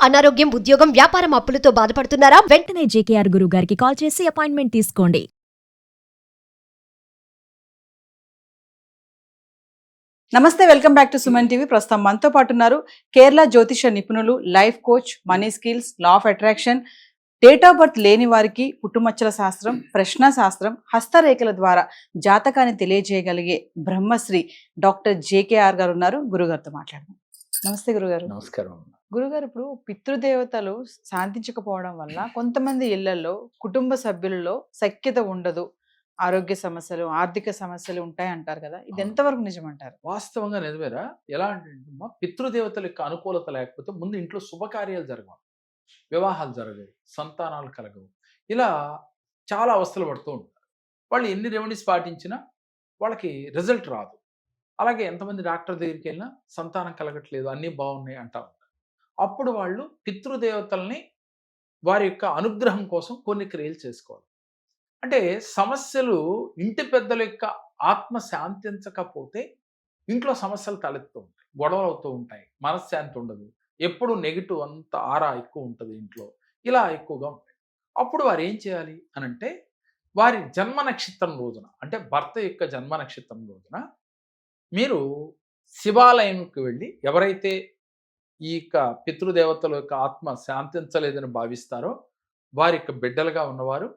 అనారోగ్యం, ఉద్యోగం, వ్యాపారం అప్పులతో బాధపడుతున్నారా? వెంటనే జేకేఆర్ గురువు గారికి కాల్ చేసి అపాయింట్మెంట్ తీసుకోండి. నమస్తే, welcome back to Suman TV. ప్రస్తుతం మనతో పాటు ఉన్నారు కేరళ జ్యోతిష నిపుణులు, life coach, money skills, law of attraction, date of birth లేని వారికి పుట్టుమచ్చల శాస్త్రం, ప్రశ్న శాస్త్రం, హస్తరేఖల ద్వారా జాతకాన్ని తెలియజేయగలిగే బ్రహ్మశ్రీ డాక్టర్ జేకేఆర్ గారు ఉన్నారు. గురుగారితో మాట్లాడదాం. నమస్తే గురుగారు. నమస్కారం. గురుగారు, ఇప్పుడు పితృదేవతలు శాంతించకపోవడం వల్ల కొంతమంది ఇళ్లలో కుటుంబ సభ్యులలో సఖ్యత ఉండదు, ఆరోగ్య సమస్యలు, ఆర్థిక సమస్యలు ఉంటాయి అంటారు కదా, ఇది ఎంతవరకు నిజమంటారు? వాస్తవంగా నిజమేరా. ఎలా అంటే పితృదేవతల యొక్క అనుకూలత లేకపోతే ముందు ఇంట్లో శుభకార్యాలు జరగవు, వివాహాలు జరగవు, సంతానాలు కలగవు. ఇలా చాలా అవస్థలు పడుతూ ఉంటారు. వాళ్ళు ఎన్ని రెమెడీస్ పాటించినా వాళ్ళకి రిజల్ట్ రాదు. అలాగే ఎంతమంది డాక్టర్ దగ్గరికి వెళ్ళినా సంతానం కలగట్లేదు, అన్నీ బాగున్నాయి అంటా ఉంటారు. అప్పుడు వాళ్ళు పితృదేవతల్ని వారి యొక్క అనుగ్రహం కోసం కొన్ని క్రియలు చేసుకోవాలి. అంటే సమస్యలు ఇంటి పెద్దల యొక్క ఆత్మ శాంతించకపోతే ఇంట్లో సమస్యలు తలెత్తుతూ ఉంటాయి, గొడవలు అవుతూ ఉంటాయి, మనశ్శాంతి ఉండదు, ఎప్పుడు నెగిటివ్ అంత ఆరా ఎక్కువ ఉంటుంది ఇంట్లో, ఇలా ఎక్కువగా ఉంటాయి. అప్పుడు వారు ఏం చేయాలి అనంటే, వారి జన్మ నక్షత్రం రోజున, అంటే భర్త యొక్క జన్మ నక్షత్రం రోజున మీరు శివాలయంకి వెళ్ళి, ఎవరైతే ఈ యొక్క పితృదేవతల యొక్క ఆత్మ శాంతించలేదని భావిస్తారో వారి యొక్క బిడ్డలుగా ఉన్నవారు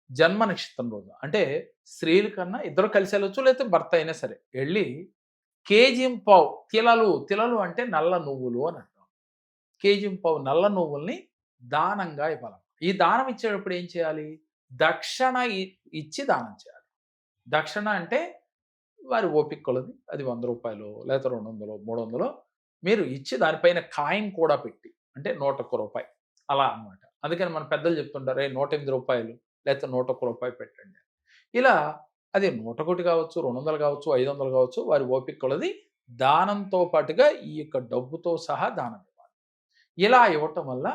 జన్మ నక్షత్రం రోజు, అంటే స్త్రీల కన్నా ఇద్దరు కలిసి వెళ్ళొచ్చు, లేకపోతే భర్త అయినా సరే, వెళ్ళి కేజీంపావు తిలలు అంటే నల్ల నువ్వులు అని అంటాం. కేజీంపావు నల్ల నువ్వుల్ని దానంగా ఇవ్వాలి. ఈ దానం ఇచ్చేటప్పుడు ఏం చేయాలి? దక్షిణ ఇచ్చి దానం చేయాలి. దక్షిణ అంటే వారి ఓపిక కొలది, అది 100 రూపాయలు లేకపోతే 200, 300 మీరు ఇచ్చి దానిపైన కాయిన్ కూడా పెట్టి, అంటే 101 రూపాయి అలా అన్నమాట. అందుకని మన పెద్దలు చెప్తుంటారు, 108 రూపాయలు లేకపోతే 101 రూపాయి పెట్టండి. ఇలా అది 101 కావచ్చు, 200 కావచ్చు, 500 కావచ్చు, వారి ఓపిక కొలది దానంతో పాటుగా ఈ యొక్క డబ్బుతో సహా దానం ఇవ్వాలి. ఇలా ఇవ్వటం వల్ల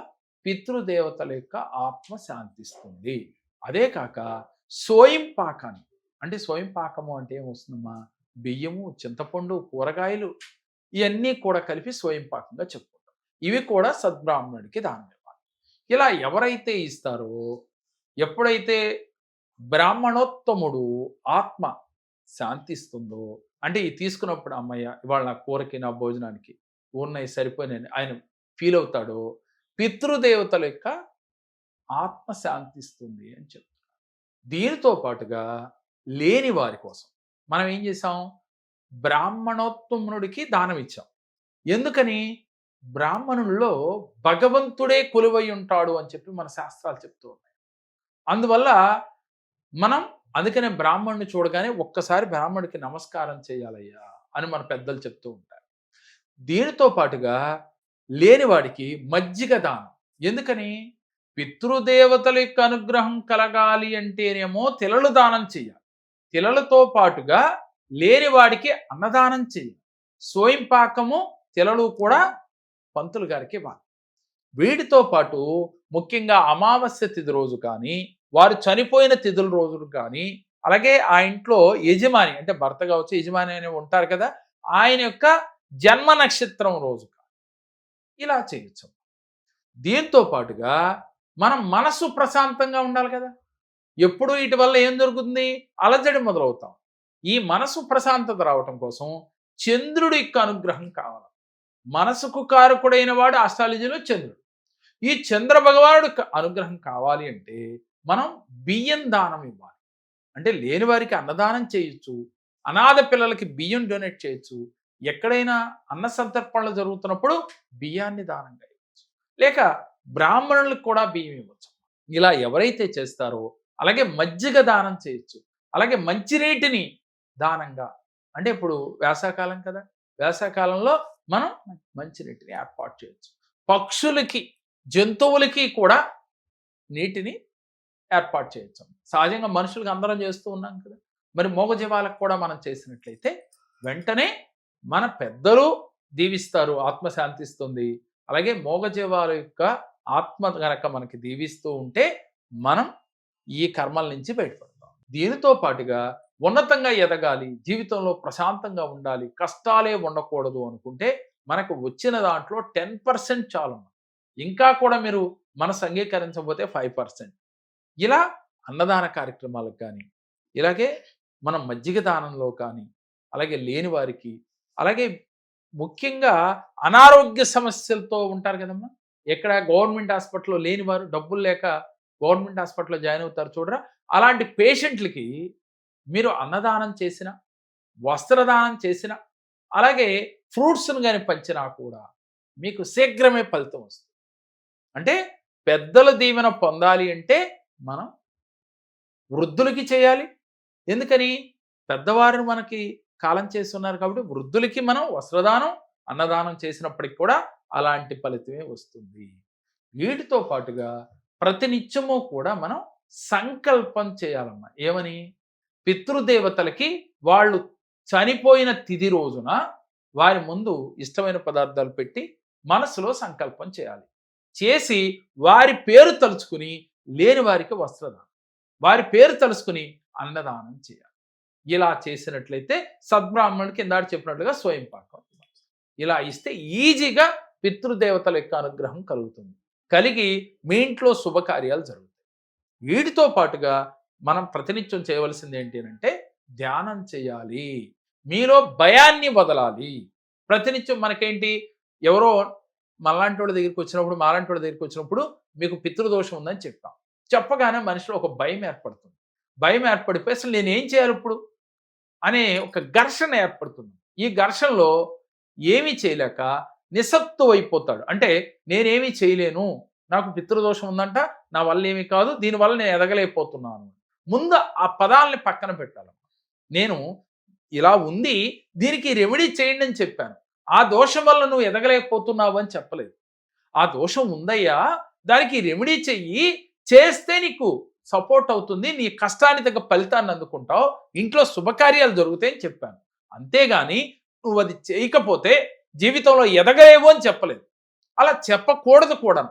పితృదేవతల యొక్క ఆత్మ శాంతిస్తుంది. అదే కాక సోయం పాకాన్ని, అంటే స్వయం పాకము అంటే ఏమొస్తుందమ్మా, బియ్యము, చింతపండు, కూరగాయలు ఇవన్నీ కూడా కలిపి స్వయం పాకంగా చెప్పుకుంటాం. ఇవి కూడా సద్బ్రాహ్మణుడికి దానం ఇవ్వాలి. ఇలా ఎవరైతే ఇస్తారో, ఎప్పుడైతే బ్రాహ్మణోత్తముడు ఆత్మ శాంతిస్తుందో, అంటే ఈ తీసుకున్నప్పుడు అమ్మయ్య ఇవాళ నా కూరకి, నా భోజనానికి ఉన్నాయి సరిపోయినాయని ఆయన ఫీల్ అవుతాడో, పితృదేవతల యొక్క ఆత్మ శాంతిస్తుంది అని చెప్తున్నారు. దీనితో పాటుగా లేని వారి కోసం మనం ఏం చేసాం? బ్రాహ్మణోత్తముడికి దానం ఇచ్చాం. ఎందుకని? బ్రాహ్మణుల్లో భగవంతుడే కొలువై ఉంటాడు అని చెప్పి మన శాస్త్రాలు చెప్తూ ఉన్నాయి. అందువల్ల మనం అందుకనే బ్రాహ్మణుని చూడగానే ఒక్కసారి బ్రాహ్మణుడికి నమస్కారం చేయాలయ్యా అని మన పెద్దలు చెప్తూ ఉంటారు. దీనితో పాటుగా లేనివాడికి మజ్జిగ దానం. ఎందుకని? పితృదేవతల యొక్క అనుగ్రహం కలగాలి అంటేనేమో తిలలు దానం చేయాలి. తిలలతో పాటుగా లేనివాడికి అన్నదానం చేయాలి. సోయం పాకము, తిలలు కూడా పంతులు గారికి ఇవ్వాలి. వీటితో పాటు ముఖ్యంగా అమావాస్య తిథి రోజు కానీ, వారు చనిపోయిన తిథుల రోజులు కానీ, అలాగే ఆ ఇంట్లో యజమాని అంటే భర్త కావచ్చు, యజమాని అని ఉంటారు కదా, ఆయన యొక్క జన్మ నక్షత్రం రోజు కానీ ఇలా చేయొచ్చు. దీంతో పాటుగా మనం మనసు ప్రశాంతంగా ఉండాలి కదా. ఎప్పుడు వీటి వల్ల ఏం జరుగుతుంది? అలజడి మొదలవుతాం. ఈ మనసు ప్రశాంతత రావటం కోసం చంద్రుడి యొక్క అనుగ్రహం కావాలి. మనసుకు కారకుడైన వాడు ఆస్ట్రాలజీలో చంద్రుడు. ఈ చంద్ర భగవానుడు అనుగ్రహం కావాలి అంటే మనం బియ్యం దానం ఇవ్వాలి. అంటే లేని వారికి అన్నదానం చేయొచ్చు, అనాథ పిల్లలకి బియ్యం డొనేట్ చేయొచ్చు, ఎక్కడైనా అన్న సంతర్పణలు జరుగుతున్నప్పుడు బియ్యాన్ని దానంగా ఇవ్వచ్చు, లేక బ్రాహ్మణులకు కూడా బియ్యం ఇవ్వచ్చు. ఇలా ఎవరైతే చేస్తారో, అలాగే మజ్జిగ దానం చేయొచ్చు, అలాగే మంచినీటిని దానంగా, అంటే ఇప్పుడు వేసవకాలం కదా, వేసవకాలంలో మనం మంచినీటిని ఏర్పాటు చేయొచ్చు. పక్షులకి, జంతువులకి కూడా నీటిని ఏర్పాటు చేయొచ్చు. సహజంగా మనుషులకు అందరం చేస్తూ ఉన్నాం కదా, మరి మూగజీవాలకు కూడా మనం చేసినట్లయితే వెంటనే మన పెద్దలు దీవిస్తారు, ఆత్మ శాంతిస్తుంది. అలాగే మూగజీవాల యొక్క ఆత్మ గనక మనకి దీవిస్తూ ఉంటే మనం ఈ కర్మల నుంచి బయటపడతాం. దీనితో పాటుగా ఉన్నతంగా ఎదగాలి, జీవితంలో ప్రశాంతంగా ఉండాలి, కష్టాలే ఉండకూడదు అనుకుంటే మనకు వచ్చిన దాంట్లో 10% చాలు. ఇంకా కూడా మీరు మనసు అంగీకరించకపోతే 5%. ఇలా అన్నదాన కార్యక్రమాలకు కానీ, ఇలాగే మనం మజ్జిగ దానంలో కానీ, అలాగే లేని వారికి, అలాగే ముఖ్యంగా అనారోగ్య సమస్యలతో ఉంటారు కదమ్మా, ఎక్కడ గవర్నమెంట్ హాస్పిటల్లో లేని వారు డబ్బులు లేక గవర్నమెంట్ హాస్పిటల్లో జాయిన్ అవుతారు చూడరా, అలాంటి పేషెంట్లకి మీరు అన్నదానం చేసిన, వస్త్రదానం చేసిన, అలాగే ఫ్రూట్స్ను కానీ పంచినా కూడా మీకు శీఘ్రమే ఫలితం వస్తుంది. అంటే పెద్దల దీవెన పొందాలి అంటే మనం వృద్ధులకి చేయాలి. ఎందుకని? పెద్దవారిని మనకి కాలం చేస్తున్నారు కాబట్టి వృద్ధులకి మనం వస్త్రదానం, అన్నదానం చేసినప్పటికి కూడా అలాంటి ఫలితమే వస్తుంది. వీటితో పాటుగా ప్రతినిత్యము కూడా మనం సంకల్పం చేయాలమ్మా. ఏమని? పితృదేవతలకి వాళ్ళు చనిపోయిన తిథి రోజున వారి ముందు ఇష్టమైన పదార్థాలు పెట్టి మనసులో సంకల్పం చేయాలి. చేసి వారి పేరు తలుచుకుని లేని వారికి వస్త్రదానం, వారి పేరు తలుచుకుని అన్నదానం చేయాలి. ఇలా చేసినట్లయితే సద్బ్రాహ్మణుడికి ఇందాక చెప్పినట్లుగా స్వయం పాకం ఇలా ఇస్తే ఈజీగా పితృదేవతల యొక్క అనుగ్రహం కలుగుతుంది. కలిగి మీ ఇంట్లో శుభకార్యాలు జరుగుతాయి. వీటితో పాటుగా మనం ప్రతినిత్యం చేయవలసింది ఏంటి అంటే ధ్యానం చేయాలి. మీలో భయాన్ని వదలాలి. ప్రతినిత్యం మనకేంటి, ఎవరో మాలాంటి వాళ్ళ దగ్గరికి వచ్చినప్పుడు మీకు పితృదోషం ఉందని చెప్పాం. చెప్పగానే మనిషిలో ఒక భయం ఏర్పడుతుంది. భయం ఏర్పడిపోయి అసలు నేనేం చేయాలి ఇప్పుడు అనే ఒక ఘర్షణ ఏర్పడుతుంది. ఈ ఘర్షణలో ఏమీ చేయలేక నిస్సత్తువ అయిపోతాడు. అంటే నేనేమీ చేయలేను, నాకు పితృదోషం ఉందంట, నా వల్ల ఏమీ కాదు, దీనివల్ల నేను ఎదగలేకపోతున్నాను. ముందు ఆ పదాలని పక్కన పెట్టాలి. నేను ఇలా ఉంది, దీనికి రెమెడీ చేయండి అని చెప్పాను. ఆ దోషం వల్ల నువ్వు ఎదగలేకపోతున్నావు అని చెప్పలేదు. ఆ దోషం ఉందయ్యా, దానికి రెమెడీ చెయ్యి, చేస్తే నీకు సపోర్ట్ అవుతుంది, నీ కష్టానికి తగ్గ ఫలితాన్ని అందుకుంటావు, ఇంట్లో శుభకార్యాలు జరుగుతాయని చెప్పాను. అంతేగాని నువ్వు అది చేయకపోతే జీవితంలో ఎదగలేవు అని చెప్పలేదు. అలా చెప్పకూడదు కూడా.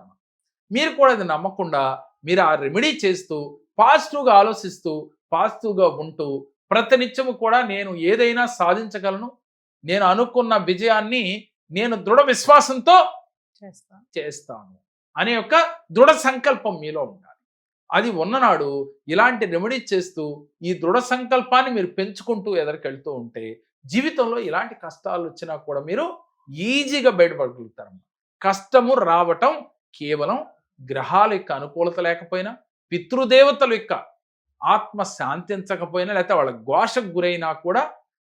మీరు కూడా అది నమ్మకుండా మీరు ఆ రెమెడీ చేస్తూ పాజిటివ్గా ఆలోచిస్తూ పాజిటివ్గా ఉంటూ ప్రతినిత్యము కూడా నేను ఏదైనా సాధించగలను, నేను అనుకున్న విజయాన్ని నేను దృఢ విశ్వాసంతో చేస్తాను అనే ఒక దృఢ సంకల్పం మీలో ఉండాలి. అది ఉన్ననాడు ఇలాంటి రెమెడీ చేస్తూ ఈ దృఢ సంకల్పాన్ని మీరు పెంచుకుంటూ ఎదరికెళ్తూ ఉంటే జీవితంలో ఇలాంటి కష్టాలు వచ్చినా కూడా మీరు ఈజీగా బయటపడగలుగుతారు. కష్టము రావటం కేవలం గ్రహాల యొక్క అనుకూలత లేకపోయినా, పితృదేవతల యొక్క ఆత్మ శాంతించకపోయినా, లేకపోతే వాళ్ళ ఘోషకు గురైనా కూడా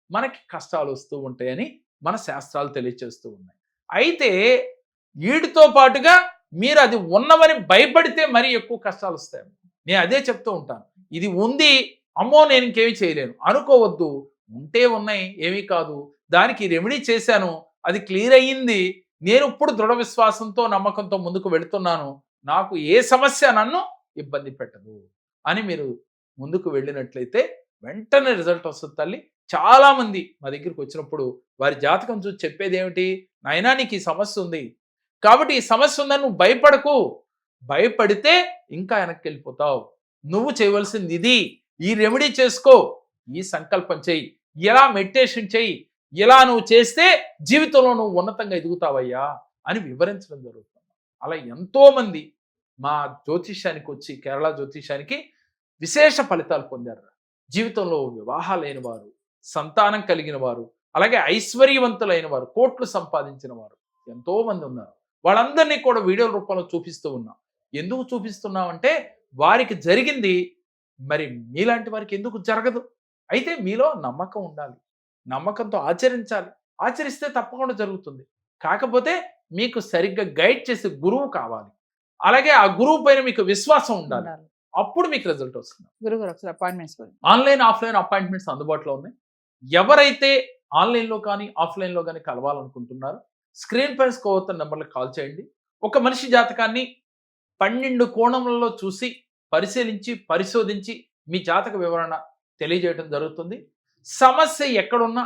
మనకి కష్టాలు వస్తూ ఉంటాయని మన శాస్త్రాలు తెలియచేస్తూ ఉన్నాయి. అయితే వీటితో పాటుగా మీరు అది ఉన్నవని భయపడితే మరీ ఎక్కువ కష్టాలు వస్తాయి. నేను అదే చెప్తూ ఉంటాను, ఇది ఉంది, అమ్మో నేను ఇంకేమీ చేయలేను అనుకోవద్దు. ఉంటే ఉన్నాయి, ఏమీ కాదు, దానికి రెమెడీ చేశాను, అది క్లియర్ అయ్యింది, నేను ఇప్పుడు దృఢ విశ్వాసంతో నమ్మకంతో ముందుకు వెళుతున్నాను, నాకు ఏ సమస్య నన్ను ఇబ్బంది పెట్టదు అని మీరు ముందుకు వెళ్ళినట్లయితే వెంటనే రిజల్ట్ వస్తుంది తల్లి. చాలామంది మా దగ్గరికి వచ్చినప్పుడు వారి జాతకం చూసి చెప్పేది ఏమిటి, నాయనా నీకు ఈ సమస్య ఉంది కాబట్టి ఈ సమస్య ఉందని నువ్వు భయపడకు, భయపడితే ఇంకా వెనక్కి వెళ్ళిపోతావు, నువ్వు చేయవలసింది ఇది, ఈ రెమెడీ చేసుకో, ఈ సంకల్పం చెయ్యి, ఇలా మెడిటేషన్ చెయ్యి, ఇలా నువ్వు చేస్తే జీవితంలో నువ్వు ఉన్నతంగా ఎదుగుతావయ్యా అని వివరించడం జరుగుతుంది. అలా ఎంతోమంది మా జ్యోతిష్యానికి వచ్చి, కేరళ జ్యోతిష్యానికి విశేష ఫలితాలు పొందారు. జీవితంలో వివాహాలు లేని వారు, సంతానం కలిగిన వారు, అలాగే ఐశ్వర్యవంతులైన వారు, కోట్లు సంపాదించిన వారు ఎంతోమంది ఉన్నారు. వాళ్ళందరినీ కూడా వీడియోల రూపంలో చూపిస్తూ ఉన్నాం. ఎందుకు చూపిస్తున్నామంటే వారికి జరిగింది మరి మీలాంటి వారికి ఎందుకు జరగదు? అయితే మీలో నమ్మకం ఉండాలి, నమ్మకంతో ఆచరించాలి, ఆచరిస్తే తప్పకుండా జరుగుతుంది. కాకపోతే మీకు సరిగ్గా గైడ్ చేసే గురువు కావాలి, అలాగే ఆ గురువు పైన మీకు విశ్వాసం ఉండాలి, అప్పుడు మీకు రిజల్ట్ వస్తుంది. గురుగారు ఒకసారి అపాయింట్మెంట్స్ ఆన్లైన్ ఆఫ్లైన్ అపాయింట్మెంట్స్ అందుబాటులో ఉన్నాయి. ఎవరైతే ఆన్లైన్లో కానీ ఆఫ్లైన్లో కానీ కలవాలనుకుంటున్నారో స్క్రీన్ పైన స్కోవతున్న నెంబర్లకు కాల్ చేయండి. ఒక మనిషి జాతకాన్ని 12 కోణములలో చూసి పరిశీలించి పరిశోధించి మీ జాతక వివరణ తెలియజేయడం జరుగుతుంది. సమస్య ఎక్కడున్నా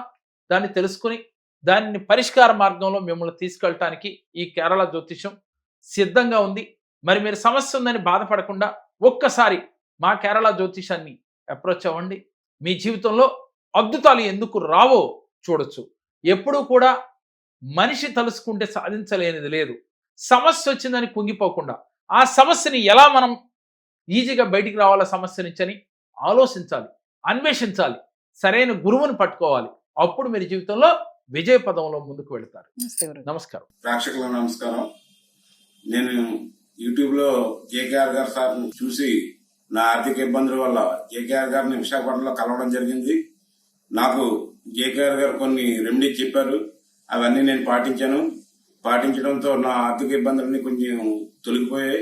దాన్ని తెలుసుకుని దాన్ని పరిష్కార మార్గంలో మిమ్మల్ని తీసుకెళ్ళటానికి ఈ కేరళ జ్యోతిషం సిద్ధంగా ఉంది. మరి మీరు సమస్య ఉందని బాధపడకుండా ఒక్కసారి మా కేరళ జ్యోతిషాన్ని అప్రోచ్ అవ్వండి. మీ జీవితంలో అద్భుతాలు ఎందుకు రావో చూడొచ్చు. ఎప్పుడూ కూడా మనిషి తలుసుకుంటే సాధించలేనిది లేదు. సమస్య వచ్చిందని కుంగిపోకుండా ఆ సమస్యని ఎలా మనం ఈజీగా బయటికి రావాలా సమస్య నుంచి అని ఆలోచించాలి, అన్వేషించాలి, సరైన గురువుని పట్టుకోవాలి. అప్పుడు మీరు జీవితంలో విజయ పదంలో ముందుకు వెళ్తారు. నమస్కారం. ప్రేక్షకులకు నమస్కారం. నేను యూట్యూబ్ లో కేకేఆర్ గారు సార్ చూసి నా ఆర్థిక ఇబ్బందుల వల్ల కేకేఆర్ గారిని విశాఖపట్నంలో కలవడం జరిగింది. నాకు కేకేఆర్ గారు కొన్ని రెమెడీస్ చెప్పారు, అవన్నీ నేను పాటించడంతో నా ఆర్థిక ఇబ్బందులన్నీ కొంచెం తొలగిపోయాయి.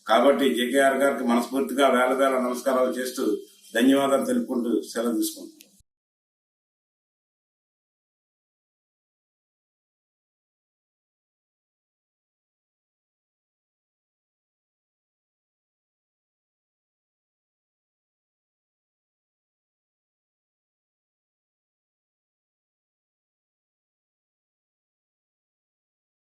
కాబట్టి కేకేఆర్ గారికి మనస్ఫూర్తిగా వేల నమస్కారాలు చేస్తూ ధన్యవాదాలు తెలుపుకుంటూ సెలవు తీసుకుంటాను.